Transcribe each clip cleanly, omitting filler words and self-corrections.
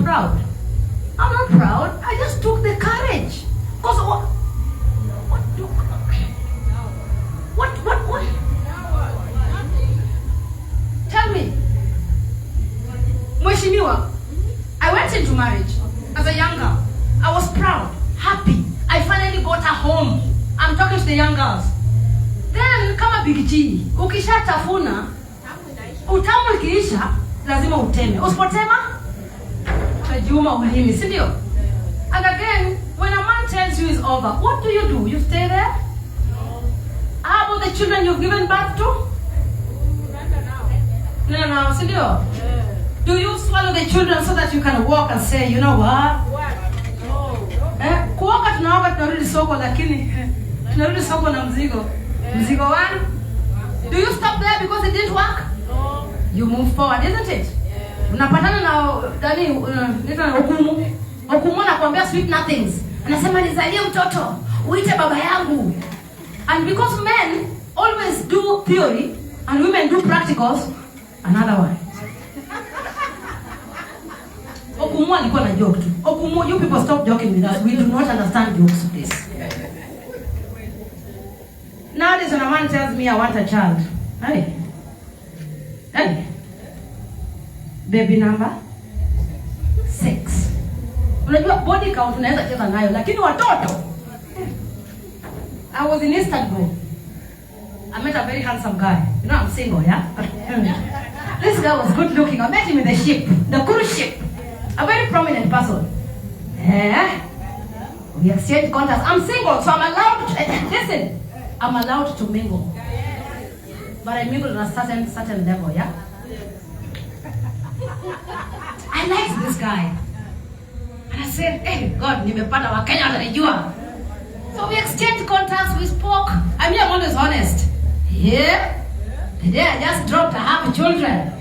proud? I'm not proud. I just took the courage. Because what? Tell me. Mheshimiwa, I went into marriage as a young girl. I was proud, happy. I finally got a home. I'm talking to the young girls. Then kama Big G, ukishatafuna, utamu ikiisha, lazima uteme. Usipotema, utajiuma ulimi, si ndio? And again, when a man tells you it's over, what do? You stay there? How about the children you've given birth to? No, si ndio? Do you swallow the children so that you can walk and say, you know what? Kuoka tunaoga tunarudi soko, lakini tunarudi soko na mzigo. Mzigo wani? Do you stop there because it didn't work? You move forward, isn't it? Unapatana na nita hukumu. Hukumu anakuambia sweet nothings. Anasema nizalie mtoto, uite baba yangu. And because men always do theory and women do practicals, another one. Okumu alikuwa na joke tu. Okumu, you people stop joking with us. We do not understand jokes, please. Nowadays when a man tells me I want a child, hey, baby number 6. Unajua body count unaweza cheza nayo, lakini watoto. I was in Istanbul. I met a very handsome guy. You know I'm single, yeah? This guy was good looking. I met him in the ship, the cruise ship. A very prominent person. We exchanged contacts. I'm single, so I'm allowed to, listen, I'm allowed to mingle. But I mingle on a certain level, yeah? I liked this guy. And I said, hey, God, nimepata wa Kenya watanijua. So we exchanged contacts, we spoke. I mean, I'm always honest. Yeah? The day I just dropped, I have children.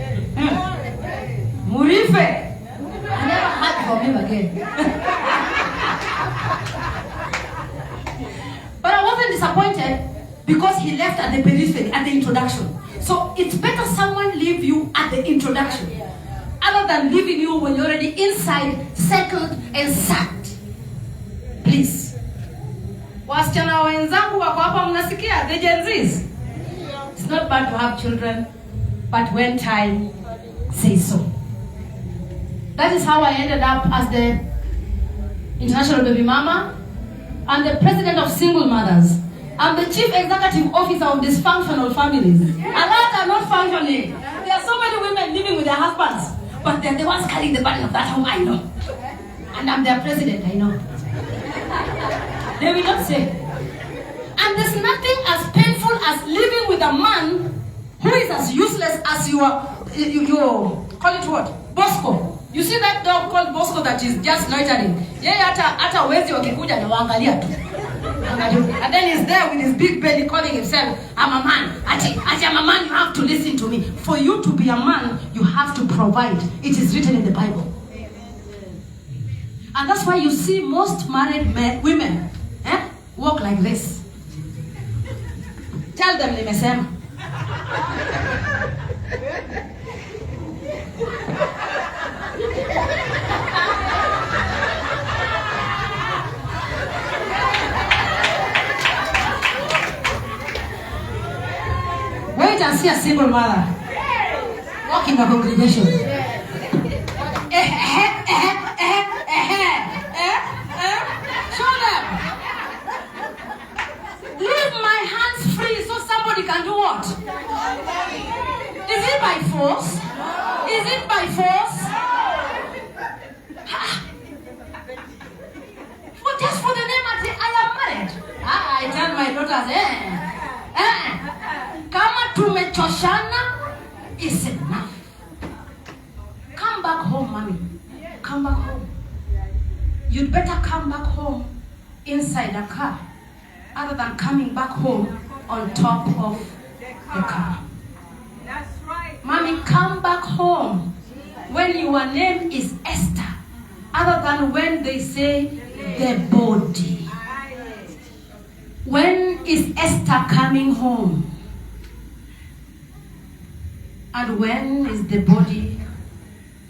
Murife. I never heard from him again. But I wasn't disappointed because he left at the periphery, at the introduction. So it's better someone leave you at the introduction other than leaving you when you're already inside, settled and sat. Please. Wasichana wenzangu wako hapa mnasikia, the Gen Zs. It's not bad to have children, but when time says so. That is how I ended up as the International Baby Mama and the President of Single Mothers. I'm the Chief Executive Officer of Dysfunctional Families. A lot are not functioning. There are so many women living with their husbands, but they're the ones carrying the burden of that home, I know. And I'm their president, I know. They will not say. And there's nothing as painful as living with a man who is as useless as you call it what? Bosco. You see that dog called Bosco that is just loitering? Yeye hata wezi wakikuja na waangalia tu. And then he's there with his big belly calling himself, I'm a man. Ati I'm a man, you have to listen to me. For you to be a man, you have to provide. It is written in the Bible. And that's why you see most married women walk like this. Tell them nimesema. Wait and see a single mother walk in the congregation. Show them. Leave my hands free so somebody can do what? Is it by force? Is it by force? But just for the name, I am married. I tell my daughters, kama tumechoshana, is enough. Come back home, mommy. Come back home. You'd better come back home inside a car other than coming back home on top of the car. That's right. Mommy, come back home when your name is Esther, other than when they say the body. When is Esther coming home? And when is the body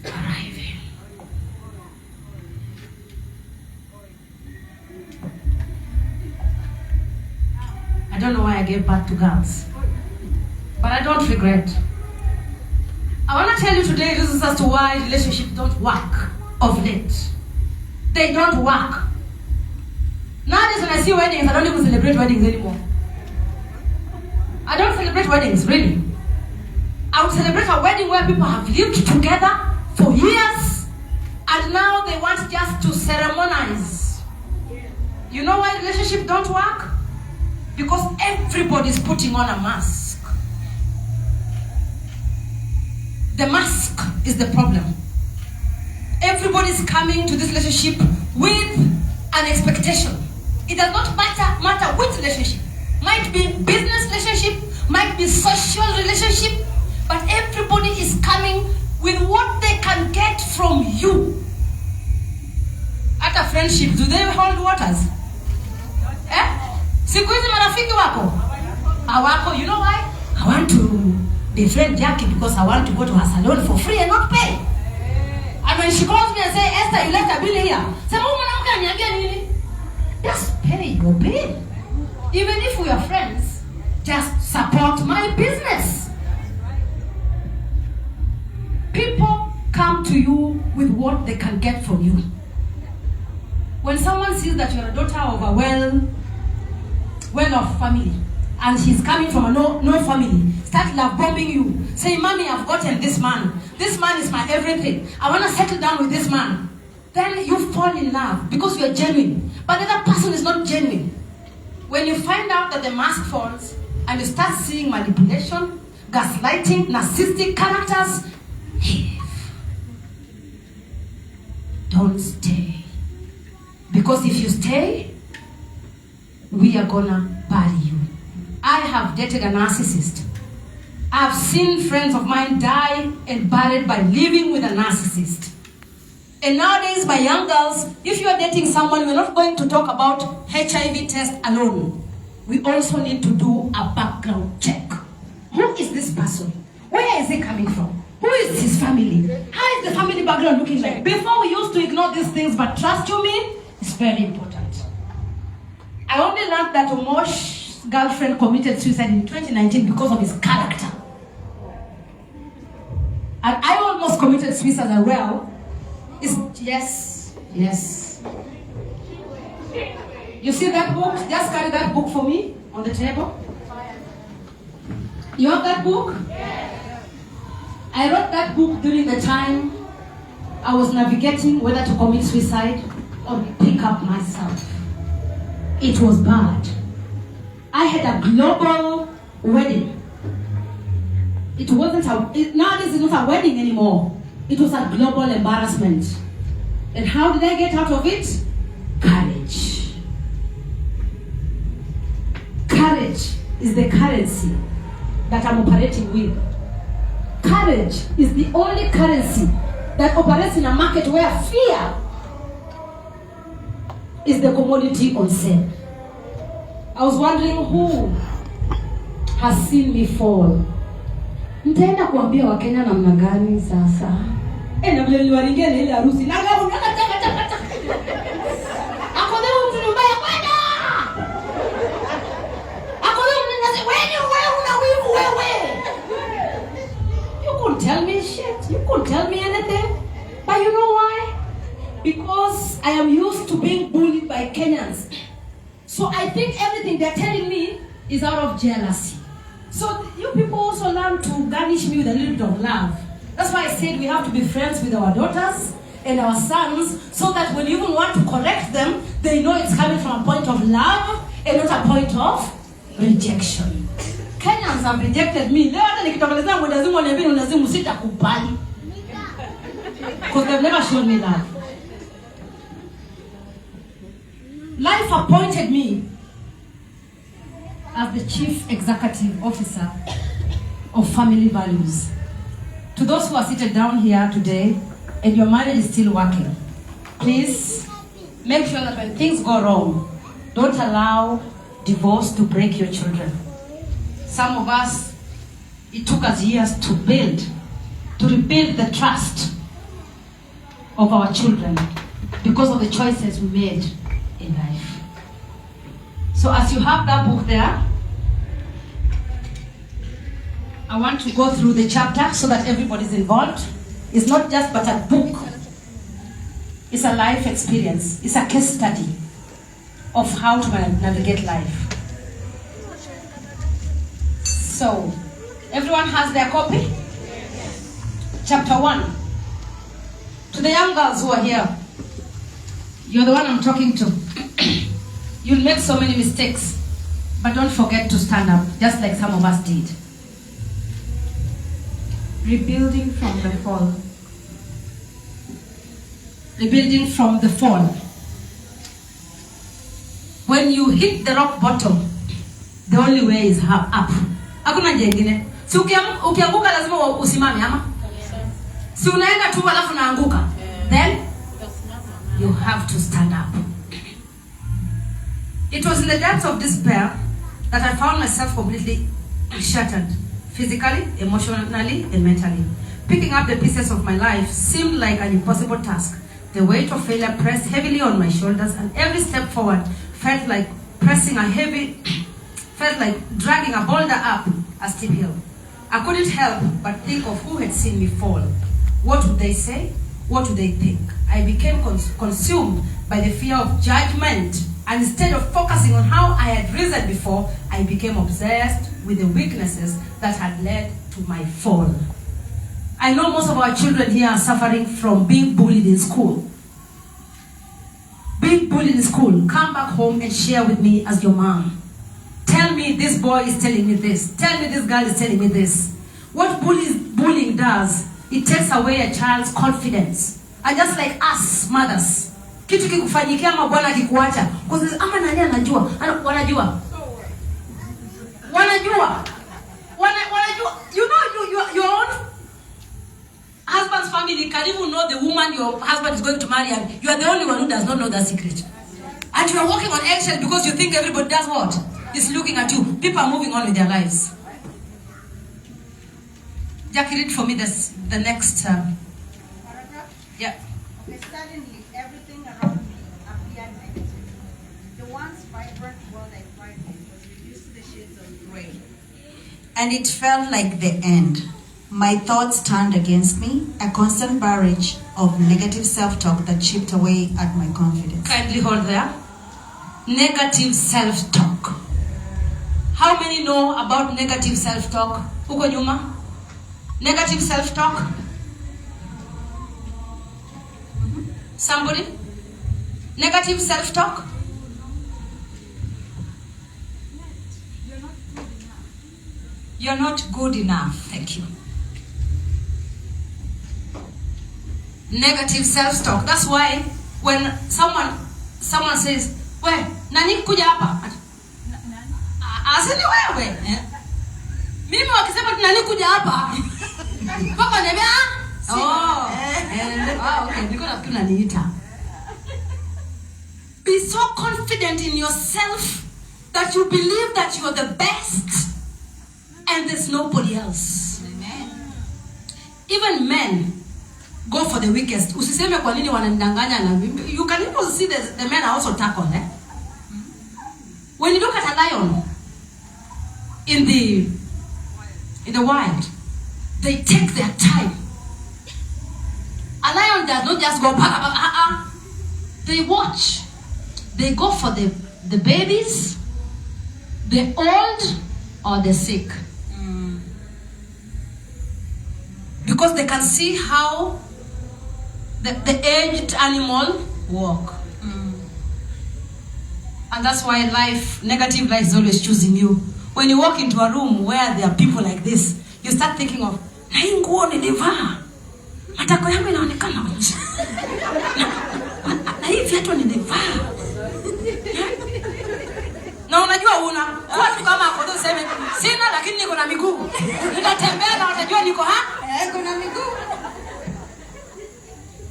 arriving? don't know why I gave birth to girls. But I don't regret. I want to tell you today reasons as to why relationships don't work of late. They don't work. Nowadays when I see weddings, I don't even celebrate weddings anymore. I don't celebrate weddings, really. I would celebrate a wedding where people have lived together for years, and now they want just to ceremonize. You know why relationships don't work? Because everybody's putting on a mask. The mask is the problem. Everybody's coming to this relationship with an expectation. It does not matter which relationship. Might be business relationship, might be social relationship, but everybody is coming with what they can get from you. At a friendship, do they hold waters? Siku hizi marafiki wako? Hawako. You know why? I want to befriend Jackie because I want to go to her salon for free and not pay. And when she calls me and says, Esther, you left a bill here. Say, mwanamke ananiambia nini? Just pay your bill. Even if we are friends, just support my business. People come to you with what they can get from you. When someone sees that you're a daughter of a well-off family, and she's coming from a no family, start love bombing you. Say, mommy, I've gotten this man. This man is my everything. I want to settle down with this man. Then you fall in love because you're genuine. But the other person is not genuine. When you find out that the mask falls and you start seeing manipulation, gaslighting, narcissistic characters, leave. Don't stay. Because if you stay, we are gonna bury you. I have dated a narcissist. I've seen friends of mine die and buried by living with a narcissist. And nowadays, my young girls, if you are dating someone, we're not going to talk about HIV test alone. We also need to do a background check. Who is this person? Where is he coming from? Who is his family? How is the family background looking like? Before we used to ignore these things, but trust you me, it's very important. I only learned that Omosh's girlfriend committed suicide in 2019 because of his character. And I almost committed suicide as well. Yes. You see that book? Just carry that book for me on the table. You have that book? I wrote that book during the time I was navigating whether to commit suicide or pick up myself. It was bad. I had a global wedding. It wasn't nowadays it's not a wedding anymore. It was a global embarrassment. And how did I get out of it? Courage. Courage is the currency that I'm operating with. Courage is the only currency that operates in a market where fear is the commodity on sale. I was wondering who has seen me fall. Nitaenda kuambia Wakenya namna gani sasa? Na vile niliwaringia ile harusi. Na ngao unataka. Akothee mtu mbaya kwenda. Akothee mnasema wewe una wivu wewe. You couldn't tell me shit. You couldn't tell me anything. But you know why? Because I am used to being bullied by Kenyans. So I think everything they're telling me is out of jealousy. So you people also learn to garnish me with a little bit of love. That's why I said we have to be friends with our daughters and our sons, so that when you even want to correct them, they know it's coming from a point of love and not a point of rejection. Kenyans have rejected me. Because they've never shown me love. Life appointed me as the Chief Executive Officer of Family Values. To those who are seated down here today and your marriage is still working, please make sure that when things go wrong, don't allow divorce to break your children. Some of us, it took us years to rebuild the trust of our children because of the choices we made in life. So as you have that book there, I want to go through the chapter so that everybody's involved. It's not just but a book. It's a life experience. It's a case study of how to navigate life. So, everyone has their copy? Chapter 1. To the young girls who are here, you're the one I'm talking to. You'll make so many mistakes, but don't forget to stand up, just like some of us did. Rebuilding from the fall. Rebuilding from the fall. When you hit the rock bottom, the only way is up. Hakuna jengine. Si ukianguka lazima usimame ama? Si unaenda tu alafu unaanguka. Then you have to stand up. It was in the depths of despair that I found myself completely shattered, physically, emotionally, and mentally. Picking up the pieces of my life seemed like an impossible task. The weight of failure pressed heavily on my shoulders, and every step forward felt like dragging a boulder up a steep hill. I couldn't help but think of who had seen me fall. What would they say? What would they think? I became consumed by the fear of judgment, and instead of focusing on how I had risen before, I became obsessed with the weaknesses that had led to my fall. I know most of our children here are suffering from being bullied in school. Being bullied in school. Come back home and share with me as your mom. Tell me this boy is telling me this. Tell me this girl is telling me this. What bullying does, it takes away a child's confidence. And just like us mothers, kitu kikufanyikia ama bwana kikuacha, because ama nani anajua, wanajua. You know your own husband's family can even know the woman your husband is going to marry, and you are the only one who does not know that secret. And you are walking on eggshells because you think everybody does what? Is looking at you. People are moving on with their lives. Jackie, read for me the next. Yeah. Okay, suddenly everything around me appeared negative. The once vibrant world I thrived in was reduced to the shades of gray. And it felt like the end. My thoughts turned against me, a constant barrage of negative self-talk that chipped away at my confidence. Kindly hold there. Negative self-talk. How many know about negative self-talk? Huko nyuma? Negative self-talk? Somebody? Negative self-talk? You're not good enough. Thank you. Negative self-talk. That's why when someone says, "We, nani kuja hapa?" Asini wewe. Mimi wakisema nani kuja hapa? Papa nebe okay, niko nafikiri naniita. Be so confident in yourself that you believe that you are the best and there's nobody else. Amen. Even men go for the weakest. Usiseme kwa nini wananidanganya na mimi. You can even see the men are also tackled. When you look at a lion in the wild, they take their time. A lion does not just go They watch. They go for the babies, the old or the sick. Because they can see how the aged animal walk. And that's why negative life is always choosing you. When you walk into a room where there are people like this, you start thinking of, na hii nguo nilivaa, matako yangu inaonekana nje. Na hii viatu nilivaa. Na unajua watu kama Akothee useme, sina lakini niko na miguu. Nitatembea na utajua niko niko na miguu.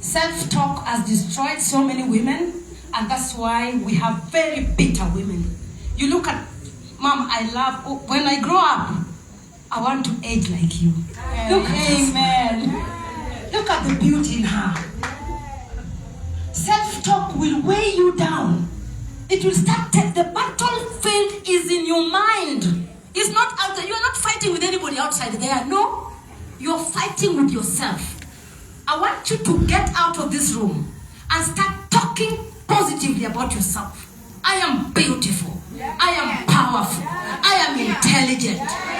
Self-talk has destroyed so many women, and that's why we have very bitter women. You look at, Mom, when I grow up, I want to age like you. Look at this. Amen. Look at the beauty in her. Self-talk will weigh you down. It will start, the battlefield is in your mind. It's not out there. You're not fighting with anybody the outside there. No, you're fighting with yourself. I want you to get out of this room and start talking positively about yourself. I am beautiful. I am powerful. I am intelligent.